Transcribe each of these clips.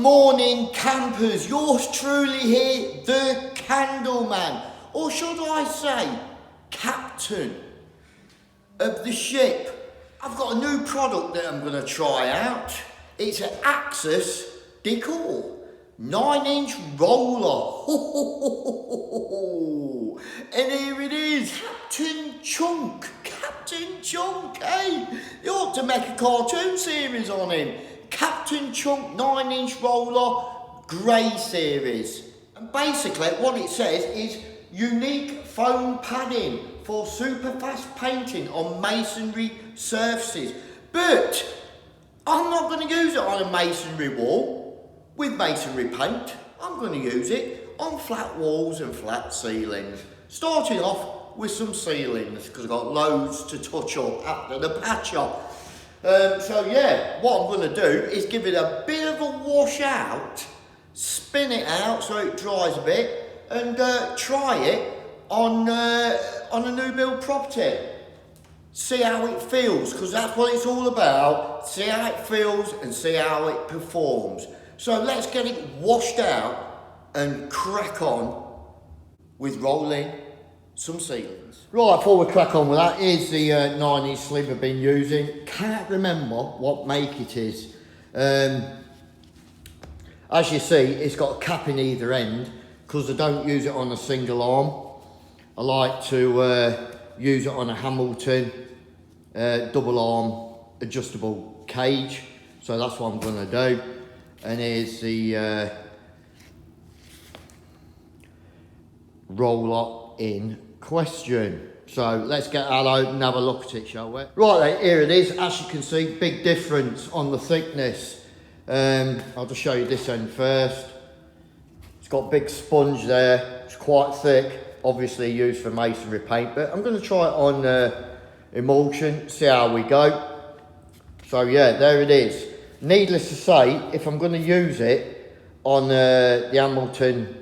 morning, campers. Yours truly here, the Candleman, or should I say, captain of the ship. I've got a new product that I'm going to try out. It's an Axis Decor 9-inch roller. And here it is, Captain Chunk. Captain Chunk, hey? You ought to make a cartoon series on him. Captain Chunk 9-inch roller grey series. And basically what it says is unique foam padding for super fast painting on masonry surfaces. But I'm not going to use it on a masonry wall with masonry paint. I'm going to use it on flat walls and flat ceilings. Starting off with some ceilings because I've got loads to touch up after the patch up. So yeah, what I'm going to do is give it a bit of a wash out, spin it out so it dries a bit, and try it on a new build property. See how it feels, because that's what it's all about. See how it feels and see how it performs. So let's get it washed out and crack on with rolling some ceilings. Right, before we crack on with that, here's the 9-inch sleeve I've been using. Can't remember what make it is. As you see, it's got a cap in either end because I don't use it on a single arm. I like to use it on a Hamilton double arm adjustable cage. So that's what I'm going to do. And here's the roller in question. So let's get that out and have a look at it, shall we? Right then, here it is. As you can see, big difference on the thickness. I'll just show you this end first. It's got a big sponge there. It's quite thick, obviously used for masonry paint, but I'm going to try it on emulsion, see how we go. So yeah, there it is. Needless to say, if I'm going to use it on the Hamilton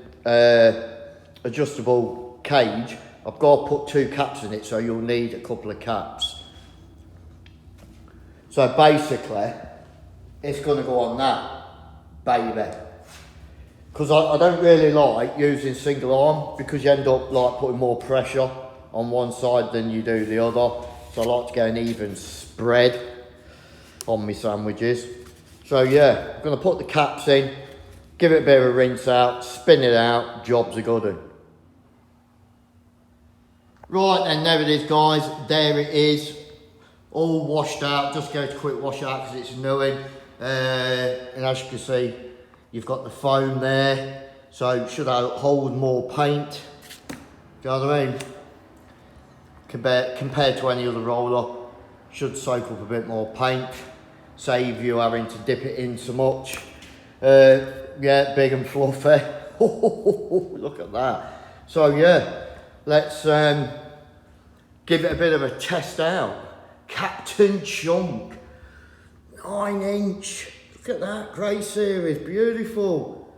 adjustable cage, I've got to put 2 caps in it, so you'll need a couple of caps. So basically, it's going to go on that, baby. Because I don't really like using single arm, because you end up like putting more pressure on one side than you do the other. So I like to get an even spread on my sandwiches. So yeah, I'm going to put the caps in, give it a bit of a rinse out, spin it out, jobs are good. Right then, there it is guys, there it is, all washed out. Just go to quick wash out because it's new in. And as you can see, you've got the foam there, so it should hold more paint. Do you know what I mean? Compared to any other roller, should soak up a bit more paint, save you having to dip it in so much. Yeah, big and fluffy. Look at that. So yeah, let's give it a bit of a test out. Captain Chunk, 9-inch. Look at that, grey series, beautiful.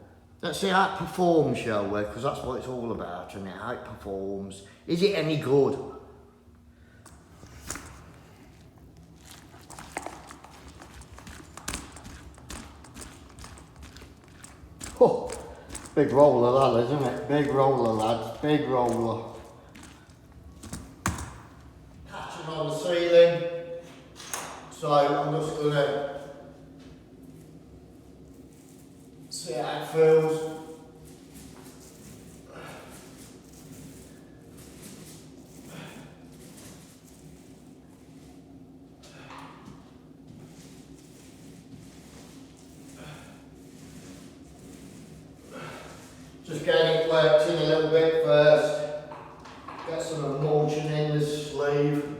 Let's see how it performs, shall we? Because that's what it's all about, isn't it? How it performs. Is it any good? Oh, big roller that, isn't it? Big roller, lads, big roller. Catching on the ceiling. So I'm just going to see how it feels. Just getting it worked in a little bit first. Get some emulsion in the sleeve.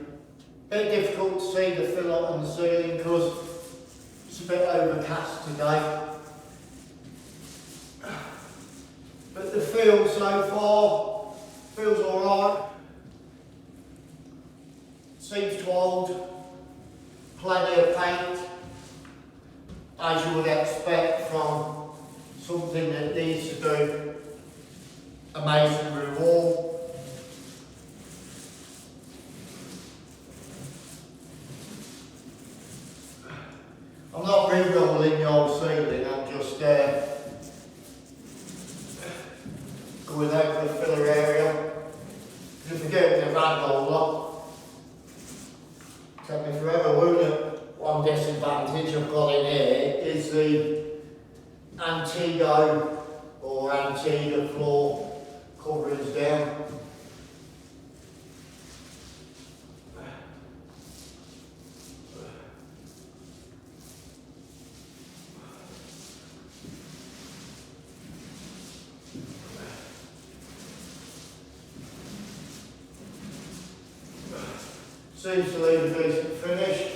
Bit difficult to see the fillet on the ceiling because it's a bit overcast today. But the feel so far feels alright. Seems to hold plenty of paint, as you would expect from something that needs to do a masonry wall. I'm not re-rolling the old ceiling, I'm just without the filler area. If you do it with a rag roller, take me forever, won't it? One disadvantage I've got in here is the Antigo or Antigua floor coverings down. Seems to leave a decent finish.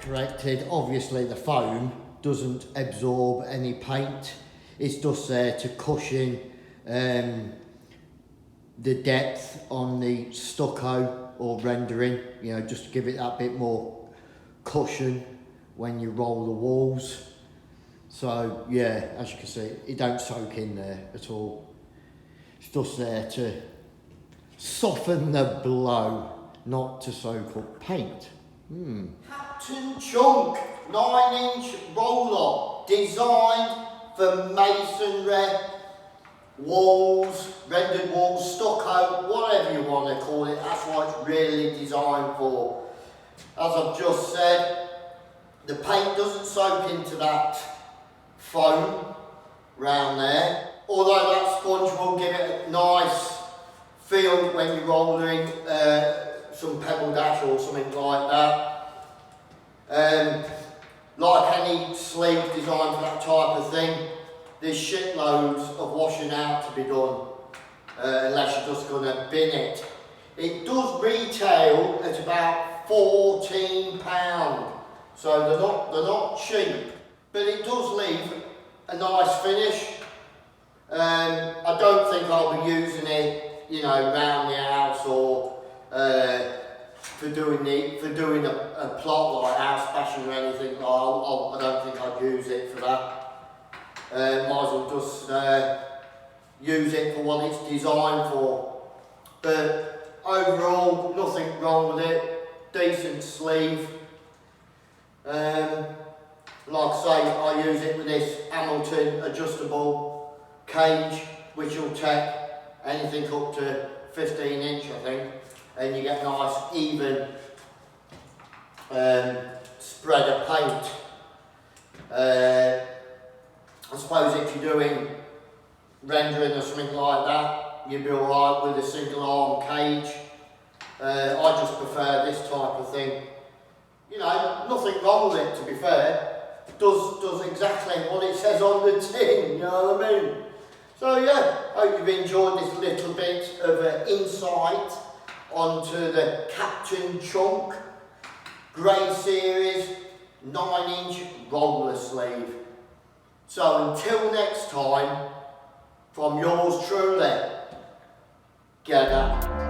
Corrected. Obviously the foam doesn't absorb any paint, it's just there to cushion the depth on the stucco or rendering, you know, just to give it that bit more cushion when you roll the walls. So yeah, as you can see, it don't soak in there at all. It's just there to soften the blow, not to soak up paint. Captain Chunk 9-inch roller designed for masonry, walls, rendered walls, stucco, whatever you want to call it. That's what it's really designed for. As I've just said, the paint doesn't soak into that foam round there, although that sponge will give it a nice feel when you're rolling some pebble dash or something like that. Like any sleeve designed for that type of thing, there's shitloads of washing out to be done, unless you're just going to bin it. It does retail at about £14, so they're not cheap, but it does leave a nice finish. I don't think I'll be using it, you know, round the house or for doing a plot like house bashing or anything. I don't think I'd use it for that. Might as well just use it for what it's designed for. But overall, nothing wrong with it. Decent sleeve. Like I say, I use it with this Hamilton adjustable cage, which will take anything up to 15 inch, I think, and you get nice even spread of paint. I suppose if you're doing rendering or something like that, you'd be alright with a single arm cage. I just prefer this type of thing. You know, nothing wrong with it, to be fair. Does exactly what it says on the tin, you know what I mean? So yeah, hope you've enjoyed this little bit of insight onto the Captain Chunk Grey Series 9-inch roller sleeve. So until next time, from yours truly, get up.